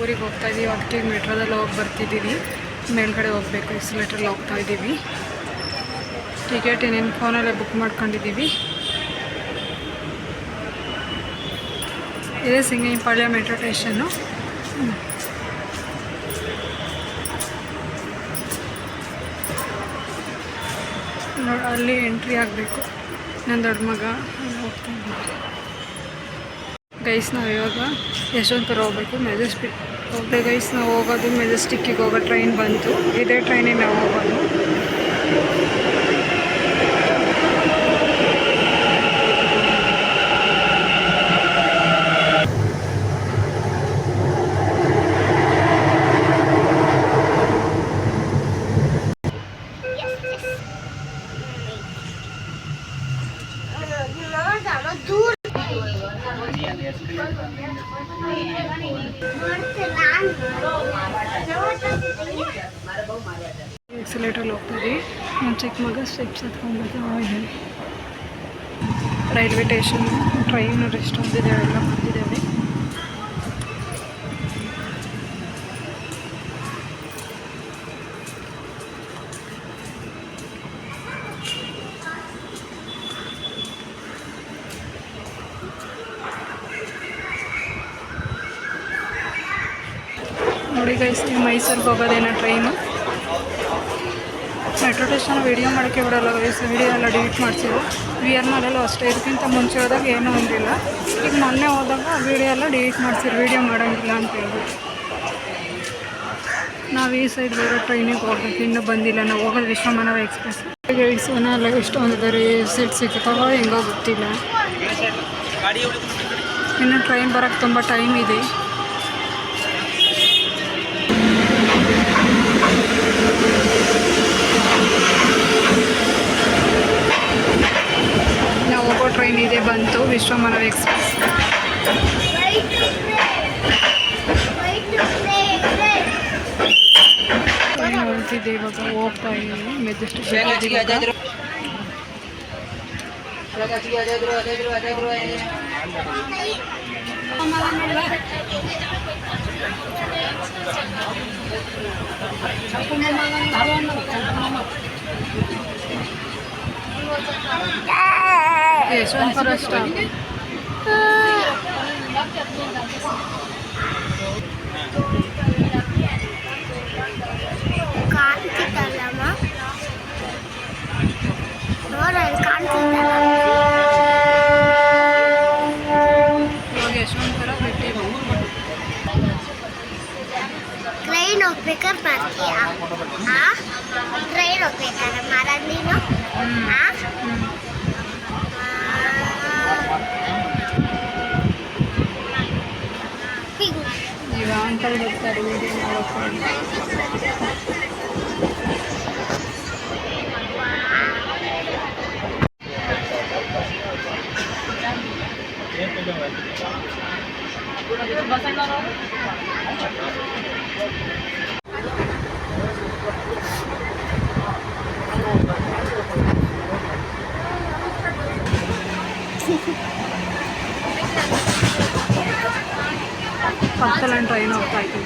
ಊರಿಗೆ ಹೋಗ್ತಾ ಇದ್ದೀವಿ. ಅದಕ್ಕೆ ಮೆಟ್ರೋದಲ್ಲಿ ಹೋಗಿ ಬರ್ತಿದ್ದೀವಿ. ಮೇಲ್ಗಡೆ ಹೋಗಬೇಕು, ಎಕ್ಸಲೇಟ್ರಲ್ಲಿ ಹೋಗ್ತಾ ಇದ್ದೀವಿ. ಟಿಕೆಟ್ ಏನೇನು ಫೋನಲ್ಲೇ ಬುಕ್ ಮಾಡ್ಕೊಂಡಿದ್ದೀವಿ. ಇದೇ ಸಿಂಗೈಪಾಳ್ಯ ಮೆಟ್ರೋ ಸ್ಟೇಷನ್ನು. ಅಲ್ಲಿ ಎಂಟ್ರಿ ಆಗಬೇಕು. ನನ್ನ ದೊಡ್ಡ ಮಗ ಅಲ್ಲಿ ಹೋಗ್ತಾ ಇದ್ದೀವಿ. ಗೈಸ್ ನಾವು ಇವಾಗ ಯಶವಂತಪುರ ಹೋಗ್ಬೇಕು, ಮೆಜೆಸ್ಟಿಕ್ ಹೋಗ್ಬೇಕು. ಗೈಸ್ ನಾವು ಹೋಗೋದು ಮೆಜೆಸ್ಟಿಕ್ಕಿಗೆ ಹೋಗೋ ಟ್ರೈನ್ ಬಂತು. ಇದೇ ಟ್ರೈನಿಗೆ ನಾವು ಹೋಗೋದು. ಎಕ್ಸಲೇಟ್ರಲ್ಲಿ ಹೋಗ್ತೀವಿ. ನನ್ನ ಚಿಕ್ಕ ಮಗ ಸ್ಟೆಪ್ಸ್ ಹತ್ಕೊಂಡ್ಬಿಟ್ಟು ಇದ್ದೀವಿ. ರೈಲ್ವೆ ಸ್ಟೇಷನ್, ಟ್ರೈನ್, ರೆಸ್ಟೋರೆಂಟ್ ಇದೆಲ್ಲ ಬಂದಿದ್ದೇವೆ. ನೋಡಿ ಗೈಸ್, ನೀವು ಮೈಸೂರಿಗೆ ಹೋಗೋದೇನೋ ಟ್ರೈನು. ಮೆಟ್ರೋ ಸ್ಟೇಷನ್ ವೀಡಿಯೋ ಮಾಡೋಕ್ಕೆ ಬಿಡೋಲ್ಲ ಗೈಸ್. ವೀಡಿಯೋ ಎಲ್ಲ ಡಿಲೀಟ್ ಮಾಡ್ಸಿದ್ರು. VRನಲ್ಲೆಲ್ಲ ಅಷ್ಟೇ. ಇದಕ್ಕಿಂತ ಮುಂಚೆ ಹೋದಾಗ ಏನೂ ಒಂದಿಲ್ಲ. ಈಗ ಮೊನ್ನೆ ಹೋದಾಗ ವೀಡಿಯೋ ಎಲ್ಲ ಡಿಲೀಟ್ ಮಾಡ್ಸಿದ್ರು, ವೀಡಿಯೋ ಮಾಡೋಂಗಿಲ್ಲ ಅಂತ ಹೇಳ್ಬಿಟ್ಟು. ನಾವು ಈ ಸೈಡ್ ಬರೋ ಟ್ರೈನಿಗೆ ಹೋಗ್ಬೇಕು, ಇನ್ನೂ ಬಂದಿಲ್ಲ. ನಾವು ಹೋಗೋದು ವಿಶ್ವಮಾನವ ಎಕ್ಸ್ಪ್ರೆಸ್. ಗೈಸೋನೆಲ್ಲ ಎಷ್ಟೊಂದಿದ್ದಾರೆ, ಸೀಟ್ ಸಿಗ್ತಾವೋ ಹೆಂಗೋ ಗೊತ್ತಿಲ್ಲ. ಇನ್ನು ಟ್ರೈನ್ ಬರೋಕ್ಕೆ ತುಂಬ ಟೈಮ್ ಇದೆ. ನಾವು ಹೋಗೋ ಟ್ರೈನ್ ಇದೆ ಬಂತು, ವಿಶ್ವಮಾನವ ಎಕ್ಸ್ಪ್ರೆಸ್. ಟ್ರೈನ್ ಹೊರಟಿದೆ ಇವಾಗ, ಹೋಗ್ತಾ ಇದ್ದೀವಿ ಮೆಜೆಸ್ಟಿಕ್. ಯಶವಂತಪುರ ಸ್ಟಾಪ್. ಯಶವಂತಪುರ ಬಿಟ್ಟು ಟ್ರೈನ್ ಹೋಗ್ಬೇಕಾದ್ರೆ ಬರ್ತೀಯಾ? ಟ್ರೈನ್ ಹೋಗ್ಬೇಕಾದ್ರೆ ಮಾರಾಡ್ ನೀನು? ಈಗ ಅಂಕಲ್ ಬರ್ತಾರೆ ವೀಡಿಯೋ ಮಾಡೋಕ್ಕೆ. ಪಕ್ಕದಲ್ಲಿ ಟ್ರೈನ್ ಹೋಗ್ತಾ ಇತ್ತು.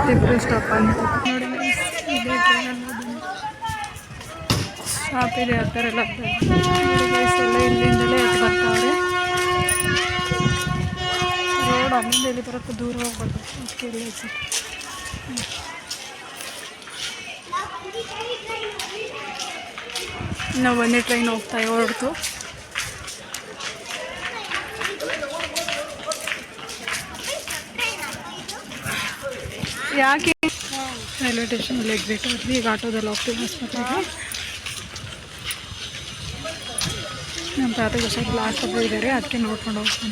ಟಿಪ್ಪು ಸ್ಟಾಪ್ ಅಂತ ನೋಡಿ. ಇದೇ ಟ್ರೈನಲ್ಲಿ ಸ್ಟಾಪ್ ಇದೆ, ಆ ಥರ ಎಲ್ಲ ಎಲ್ಲ ಇಲ್ಲಿಂದಲೇ ಎದ್ದು ಬರ್ತಾರೆ. ರೋಡ್ ಅಲ್ಲಿಂದ ಎಲ್ಲಿ ಬರೋಕ್ಕೆ ದೂರ ಹೋಗ್ಬಾರ್ದು, ಅದಕ್ಕೆ ಇಲ್ಲ ಐತೆ. ನಾವು ಒಂದೇ ಟ್ರೈನ್ ಹೋಗ್ತಾ ಹೊರಡ್ತು. ಯಾಕೆ ರೈಲ್ವೆ ಸ್ಟೇಷನಲ್ಲಿ ಎಕ್ಸಿಟ್ ಆದ್ವಿ. ಈಗ ಆಟೋದಲ್ಲಿ ಹೋಗ್ತೀವಿ ಆಸ್ಪತ್ರೆಗೆ. ನಮ್ಮ ತಾತಗೆ ಸ್ವಲ್ಪ ಲಾಸ್ಟ್ ಒಬ್ಬರು ಇದ್ದಾರೆ, ಅದಕ್ಕೆ ನೋಡ್ಕೊಂಡು ಹೋಗ್ತೀನಿ.